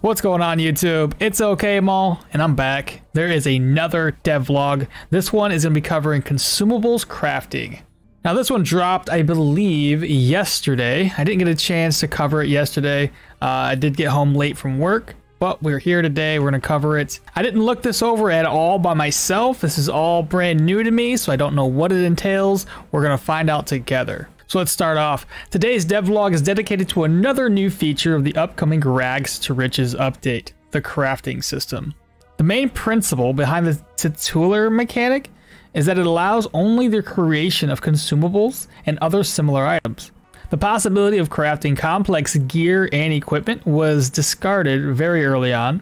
What's going on, YouTube? It's okmall, and I'm back. There is another devlog. This one is going to be covering consumables crafting. Now this one dropped, I believe, yesterday. I didn't get a chance to cover it yesterday. I did get home late from work, but we're here today. We're going to cover it. I didn't look this over at all by myself. This is all brand new to me, so I don't know what it entails. We're going to find out together. So let's start off. Today's devlog is dedicated to another new feature of the upcoming Rags to Riches update, the crafting system. The main principle behind the titular mechanic is that it allows only the creation of consumables and other similar items. The possibility of crafting complex gear and equipment was discarded very early on.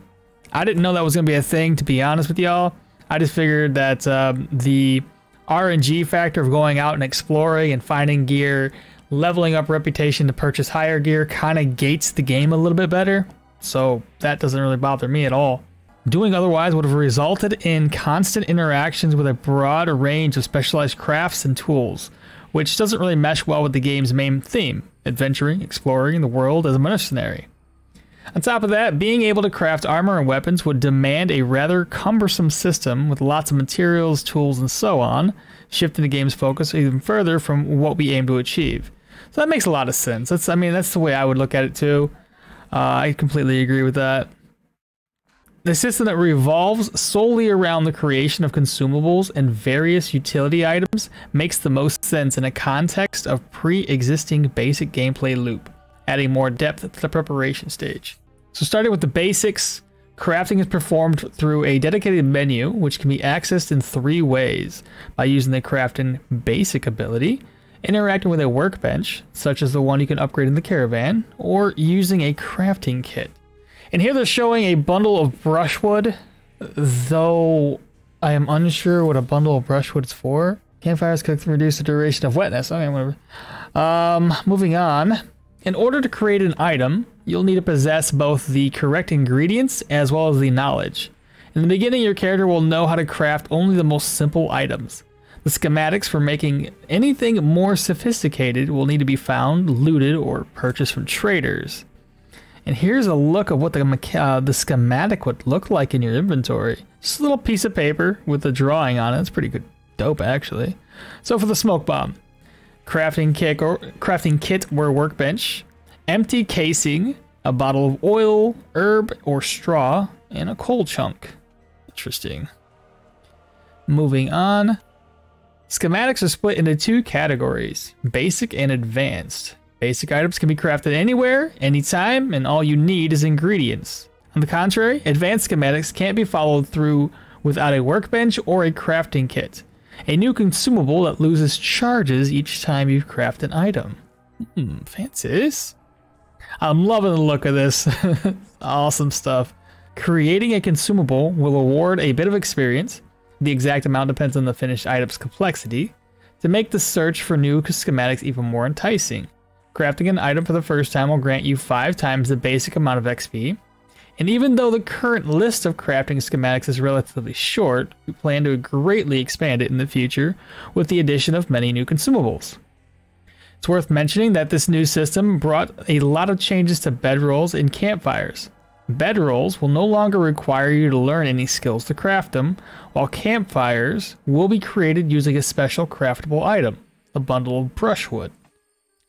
I didn't know that was going to be a thing, to be honest with y'all. I just figured that the RNG factor of going out and exploring and finding gear, leveling up reputation to purchase higher gear kind of gates the game a little bit better. So that doesn't really bother me at all. Doing otherwise would have resulted in constant interactions with a broad range of specialized crafts and tools, which doesn't really mesh well with the game's main theme, adventuring, exploring the world as a mercenary. On top of that, being able to craft armor and weapons would demand a rather cumbersome system with lots of materials, tools, and so on, shifting the game's focus even further from what we aim to achieve. So that makes a lot of sense. That's the way I would look at it too. I completely agree with that. The system that revolves solely around the creation of consumables and various utility items makes the most sense in a context of pre-existing basic gameplay loop, adding more depth to the preparation stage. So starting with the basics, crafting is performed through a dedicated menu which can be accessed in 3 ways: by using the crafting basic ability, interacting with a workbench, such as the one you can upgrade in the caravan, or using a crafting kit. And here they're showing a bundle of brushwood, though I am unsure what a bundle of brushwood is for. Campfires cooked to reduce the duration of wetness. Okay, whatever. Moving on. In order to create an item, you'll need to possess both the correct ingredients as well as the knowledge. In the beginning, your character will know how to craft only the most simple items. The schematics for making anything more sophisticated will need to be found, looted, or purchased from traders. And here's a look of what the schematic would look like in your inventory. Just a little piece of paper with a drawing on it. It's pretty good, dope actually. So for the smoke bomb, crafting kit or workbench, empty casing, a bottle of oil, herb or straw, and a coal chunk. Interesting. Moving on. Schematics are split into 2 categories, basic and advanced. Basic items can be crafted anywhere, anytime, and all you need is ingredients. On the contrary, advanced schematics can't be followed through without a workbench or a crafting kit, a new consumable that loses charges each time you craft an item. Fancy. I'm loving the look of this. Awesome stuff. Creating a consumable will award a bit of experience. The exact amount depends on the finished item's complexity, to make the search for new schematics even more enticing. Crafting an item for the first time will grant you 5 times the basic amount of XP. And even though the current list of crafting schematics is relatively short, we plan to greatly expand it in the future with the addition of many new consumables. It's worth mentioning that this new system brought a lot of changes to bedrolls and campfires. Bedrolls will no longer require you to learn any skills to craft them, while campfires will be created using a special craftable item, a bundle of brushwood.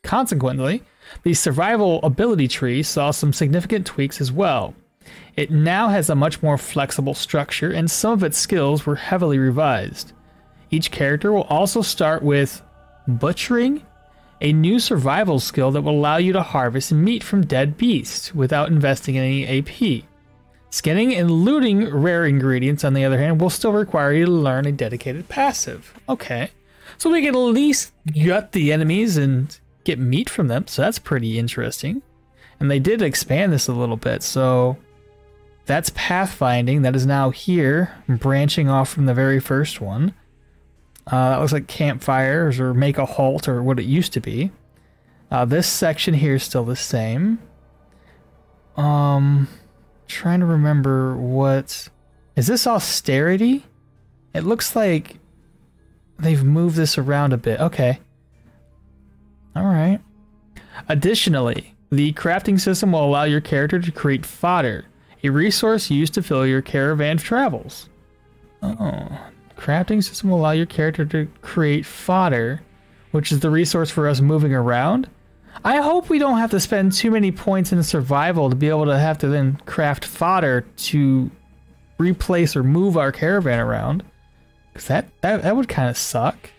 Consequently, the survival ability tree saw some significant tweaks as well. It now has a much more flexible structure, and some of its skills were heavily revised. Each character will also start with butchering, a new survival skill that will allow you to harvest meat from dead beasts without investing in any AP. Skinning and looting rare ingredients, on the other hand, will still require you to learn a dedicated passive. Okay, so we can at least gut the enemies and get meat from them, so that's pretty interesting. And they did expand this a little bit, so that's pathfinding. That is now here, branching off from the very first one. That looks like campfires or make a halt or what it used to be. This section here is still the same. Trying to remember what... Is this austerity? It looks like they've moved this around a bit. Okay. Alright. Additionally, The crafting system will allow your character to create fodder, a resource used to fill your caravan travels. Oh, crafting system will allow your character to create fodder, which is the resource for us moving around. I hope we don't have to spend too many points in survival to be able to have to then craft fodder to replace or move our caravan around. Cause that would kind of suck.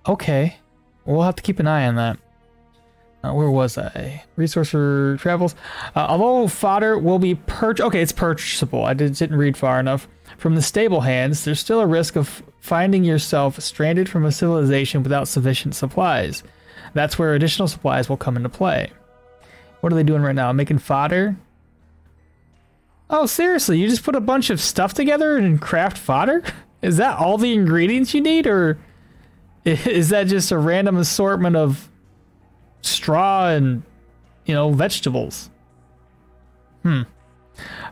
Okay. We'll have to keep an eye on that. Where was I? Resource for travels. Although fodder will be okay, it's purchasable. I didn't read far enough. From the stable hands, there's still a risk of finding yourself stranded from a civilization without sufficient supplies. That's where additional supplies will come into play. What are they doing right now? Making fodder? Oh, seriously? You just put a bunch of stuff together and craft fodder? Is that all the ingredients you need, or is that just a random assortment of straw and, you know, vegetables?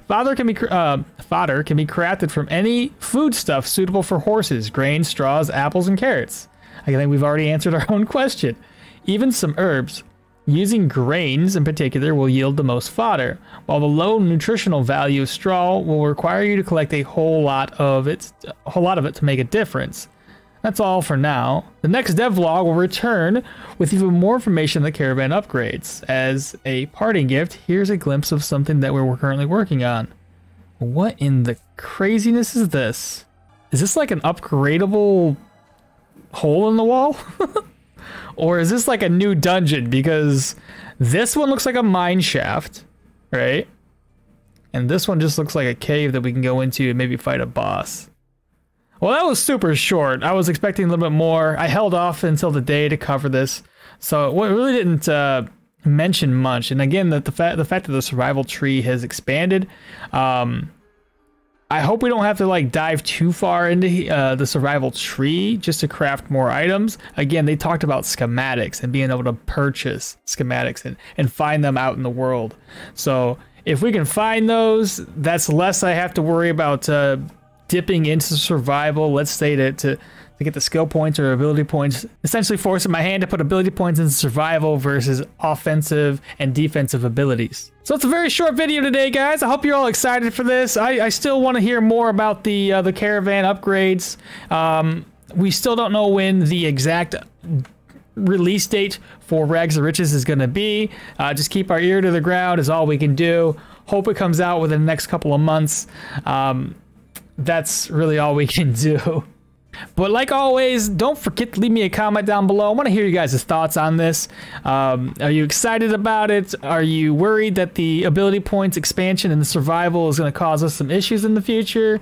Fodder can be crafted from any foodstuff suitable for horses, grains, straws, apples, and carrots. I think we've already answered our own question. Even some herbs. Using grains in particular will yield the most fodder, while the low nutritional value of straw will require you to collect a whole lot of it to make a difference. That's all for now. The next devlog will return with even more information on the caravan upgrades. As a parting gift, here's a glimpse of something that we're currently working on. What in the craziness is this? Is this like an upgradable hole in the wall? Or is this like a new dungeon? Because this one looks like a mine shaft, right? And this one just looks like a cave that we can go into and maybe fight a boss. Well, that was super short. I was expecting a little bit more. I held off until the day to cover this, so it really didn't mention much. And again, the fact that the survival tree has expanded, I hope we don't have to like dive too far into the survival tree just to craft more items. Again, they talked about schematics and being able to purchase schematics and find them out in the world. So if we can find those, that's less I have to worry about dipping into survival, let's say to get the skill points or ability points, essentially forcing my hand to put ability points into survival versus offensive and defensive abilities. So it's a very short video today, guys. I hope you're all excited for this. I still want to hear more about the caravan upgrades. We still don't know when the exact release date for Rags to Riches is going to be. Just keep our ear to the ground is all we can do. Hope it comes out within the next couple of months. That's really all we can do. But like always, don't forget to leave me a comment down below. I want to hear you guys' thoughts on this. Are you excited about it? Are you worried that the ability points expansion and the survival is going to cause us some issues in the future?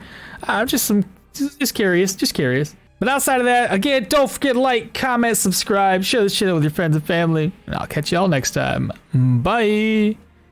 Just curious. But outside of that, again, don't forget to like, comment, subscribe, share this shit with your friends and family. And I'll catch y'all next time. Bye.